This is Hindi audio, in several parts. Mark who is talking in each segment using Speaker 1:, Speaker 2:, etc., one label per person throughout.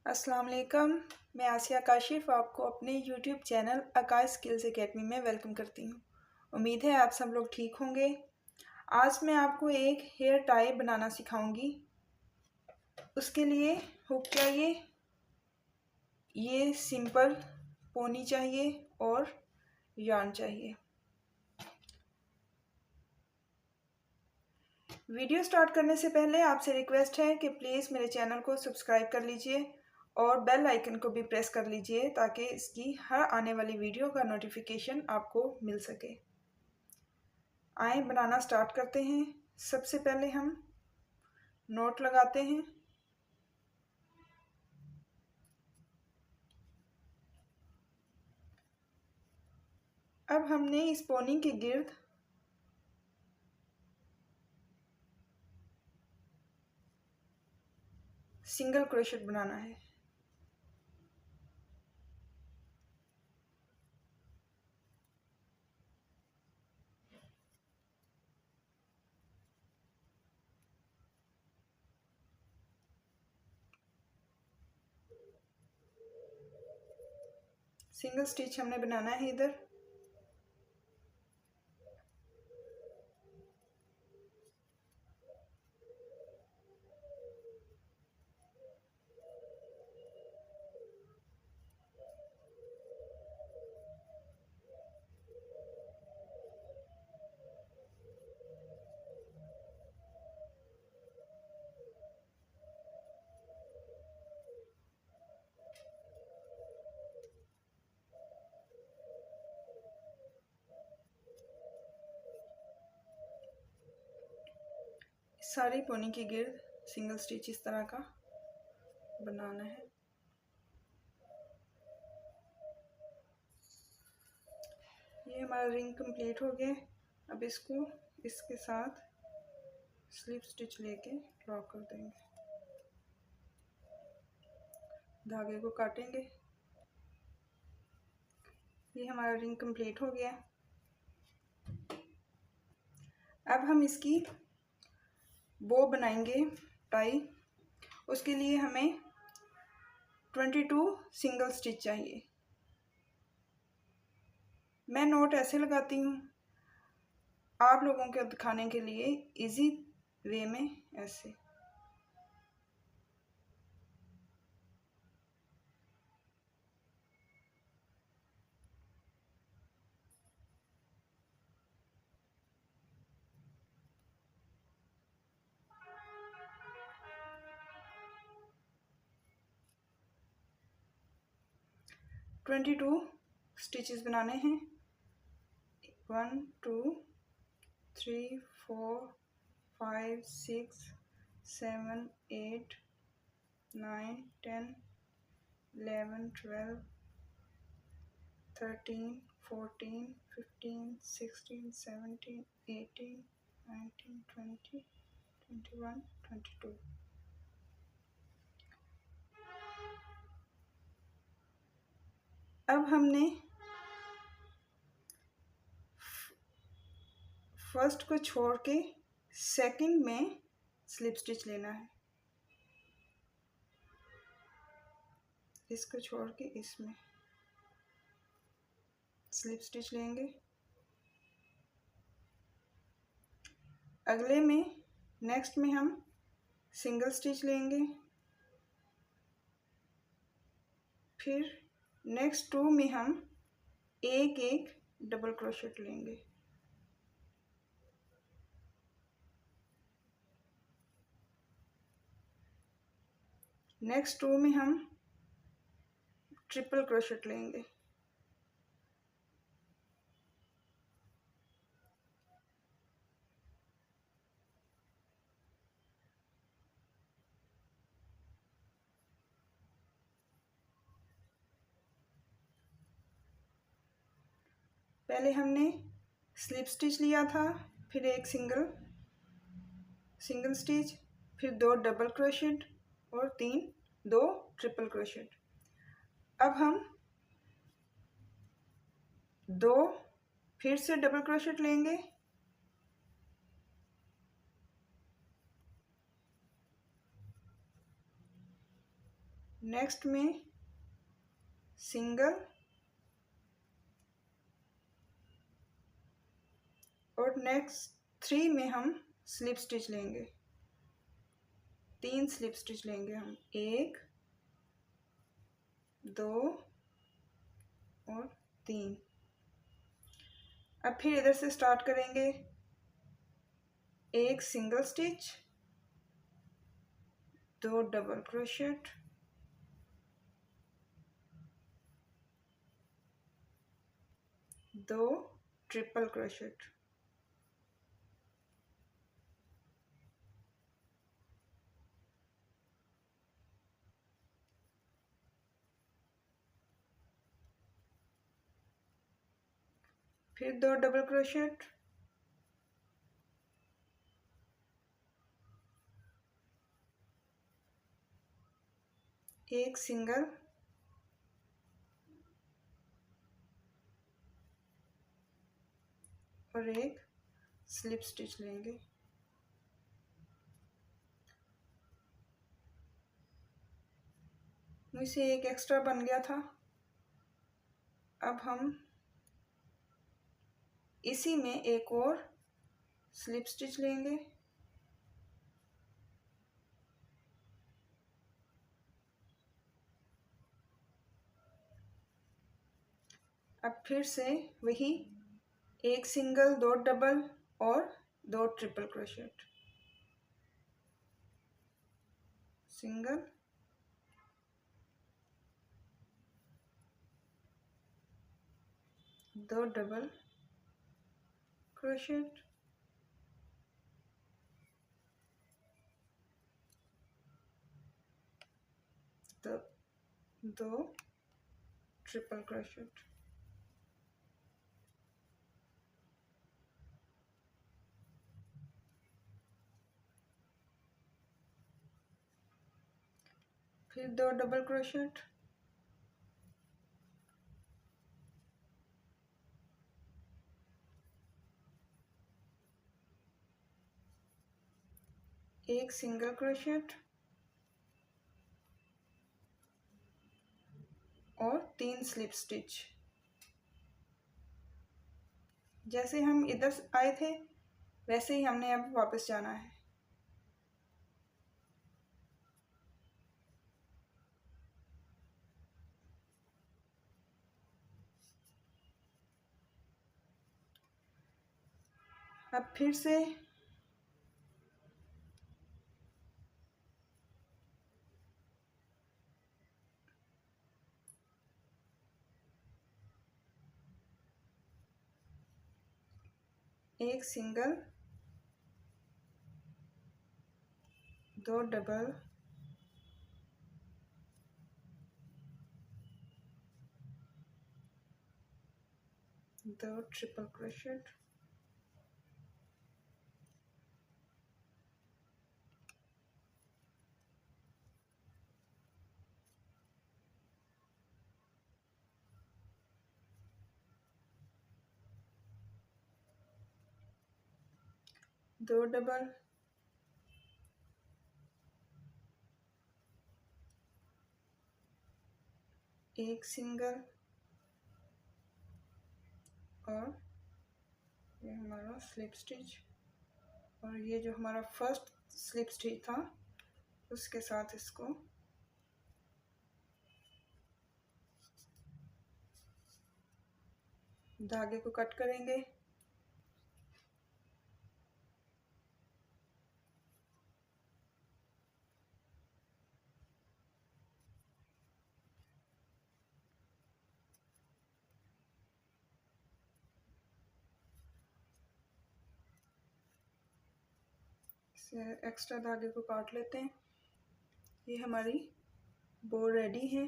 Speaker 1: अस्सलाम वालेकुम। मैं आसिया काशिफ आपको अपने यूट्यूब चैनल आकाश स्किल्स एकेडमी में वेलकम करती हूँ। उम्मीद है आप सब लोग ठीक होंगे। आज मैं आपको एक हेयर टाई बनाना सिखाऊंगी। उसके लिए हुक चाहिए, ये सिंपल पोनी चाहिए और yarn चाहिए। वीडियो स्टार्ट करने से पहले आपसे रिक्वेस्ट है कि प्लीज़ मेरे चैनल को सब्सक्राइब कर लीजिए और बेल आइकन को भी प्रेस कर लीजिए ताकि इसकी हर आने वाली वीडियो का नोटिफिकेशन आपको मिल सके। आए बनाना स्टार्ट करते हैं। सबसे पहले हम नोट लगाते हैं। अब हमने इस पोनी के गिर्द सिंगल क्रोशेट बनाना है। सिंगल स्टिच हमने बनाना है इधर। सारी पोनी के गिर्द सिंगल स्टिच इस तरह का बनाना है। ये हमारा रिंग कंप्लीट हो गया। अब इसको इसके साथ स्लिप स्टिच लेके लॉक कर देंगे। धागे को काटेंगे। ये हमारा रिंग कंप्लीट हो गया। अब हम इसकी बो बनाएंगे टाई। उसके लिए हमें 22 सिंगल स्टिच चाहिए। मैं नोट ऐसे लगाती हूँ, आप लोगों को दिखाने के लिए इजी वे में ऐसे। ट्वेंटी 22 स्टिचेस बनाने हैं। 1 2 3 4 5 6 7 8 9 10 11 12 13 14 15 16 17 18 19 20 21 22। अब हमने फर्स्ट को छोड़ के सेकंड में स्लिप स्टिच लेना है। इसको छोड़ के इसमें स्लिप स्टिच लेंगे। अगले में नेक्स्ट में हम सिंगल स्टिच लेंगे। फिर नेक्स्ट 2 में हम एक एक डबल क्रोशेट लेंगे। नेक्स्ट 2 में हम ट्रिपल क्रोशेट लेंगे। पहले हमने स्लिप स्टिच लिया था, फिर एक सिंगल स्टिच, फिर 2 डबल क्रोशेट और 2 ट्रिपल क्रोशेट। अब हम 2 फिर से डबल क्रोशेट लेंगे। नेक्स्ट में सिंगल और नेक्स्ट 3 में हम स्लिप स्टिच लेंगे, 3 स्लिप स्टिच लेंगे हम, 1 2 और 3। अब फिर इधर से स्टार्ट करेंगे, एक single stitch, 2 double crochet, 2 triple crochet, फिर 2 डबल क्रोशेट, एक सिंगल और एक स्लिप स्टिच लेंगे। मुझसे एक एक्स्ट्रा बन गया था, अब हम इसी में एक और स्लिप स्टिच लेंगे, अब फिर से वही एक सिंगल, 2 डबल और 2 triple crochet, single 2 double crochet, 2 triple crochet, फिर 2 डबल क्रोशेट, एक सिंगल क्रोशेट और 3 स्लिप स्टिच। जैसे हम इधर आए थे वैसे ही हमने अब वापस जाना है। अब फिर से एक सिंगल, 2 डबल, 2 ट्रिपल क्रोशेट, दो डबल, एक सिंगल और ये हमारा स्लिप स्टिच, और ये जो हमारा फर्स्ट स्लिप स्टिच था उसके साथ इसको धागे को कट करेंगे। एक्स्ट्रा धागे को काट लेते हैं। ये हमारी बो रेडी है।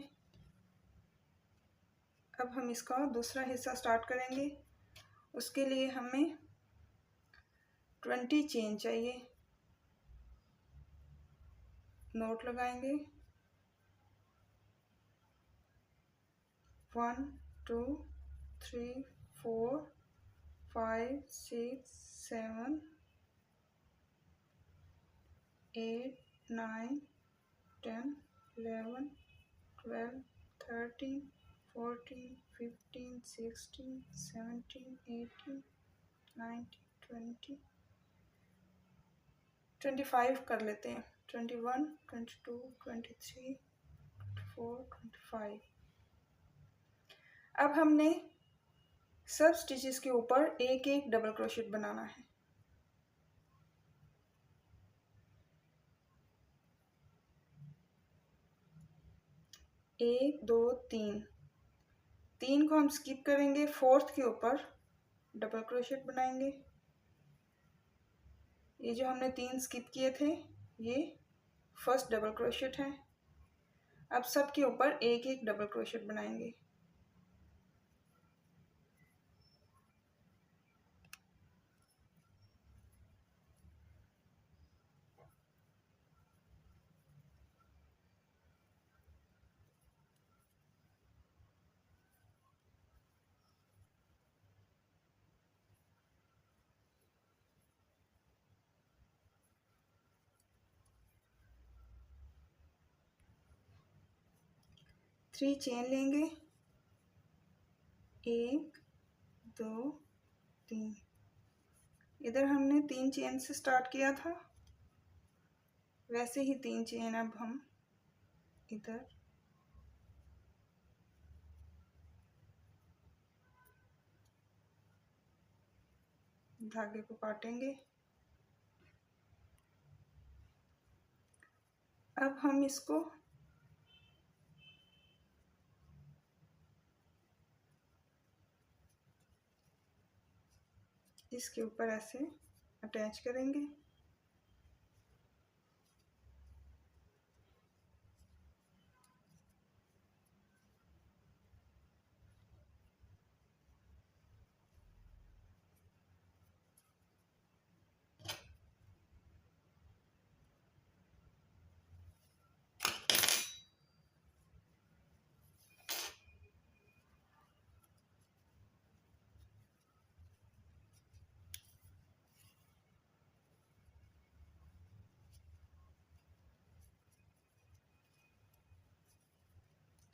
Speaker 1: अब हम इसका दूसरा हिस्सा स्टार्ट करेंगे। उसके लिए हमें 20 चेन चाहिए। नोट लगाएंगे 1 2 3 4 5 6 7 8 9 10 11 12, 13, 14, 15, 16, 17, 18, 19, 20, 25 कर लेते हैं। 21, 22, 23, 24, 25। अब हमने सब स्टिचेस के ऊपर एक एक डबल क्रोशेट बनाना है। एक, दो, तीन, तीन को हम स्किप करेंगे, फोर्थ के ऊपर डबल क्रोशेट बनाएंगे। ये जो हमने तीन स्किप किए थे ये फर्स्ट डबल क्रोशेट है। अब सब के ऊपर एक एक डबल क्रोशेट बनाएंगे। थ्री चेन लेंगे, एक, दो, तीन। इधर हमने तीन चेन से स्टार्ट किया था, वैसे ही तीन चेन अब हम इधर धागे को काटेंगे। अब हम इसको इसके ऊपर ऐसे अटैच करेंगे।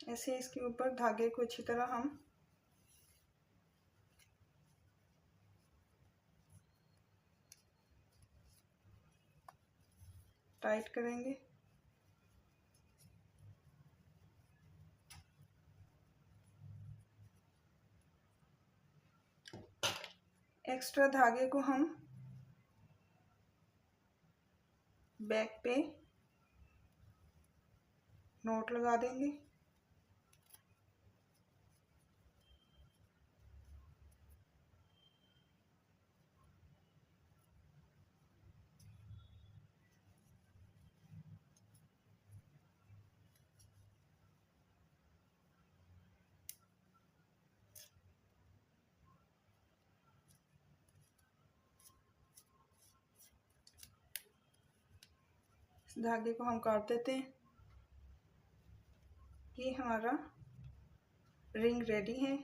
Speaker 1: ऐसे इसके ऊपर धागे को अच्छी तरह हम टाइट करेंगे। एक्स्ट्रा धागे को हम बैक पे नोट लगा देंगे। इस धागे को हम काट देते हैं। ये हमारा रिंग रेडी है।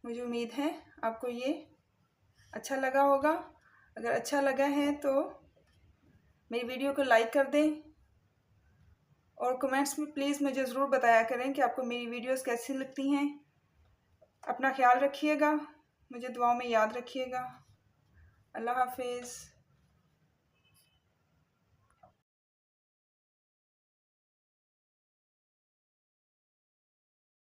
Speaker 1: मुझे उम्मीद है आपको ये अच्छा लगा होगा। अगर अच्छा लगा है तो मेरी वीडियो को लाइक कर दें और कमेंट्स में प्लीज़ मुझे ज़रूर बताया करें कि आपको मेरी वीडियोस कैसी लगती हैं। अपना ख्याल रखिएगा, मुझे दुआओं में याद रखिएगा। अल्लाह हाफिज़।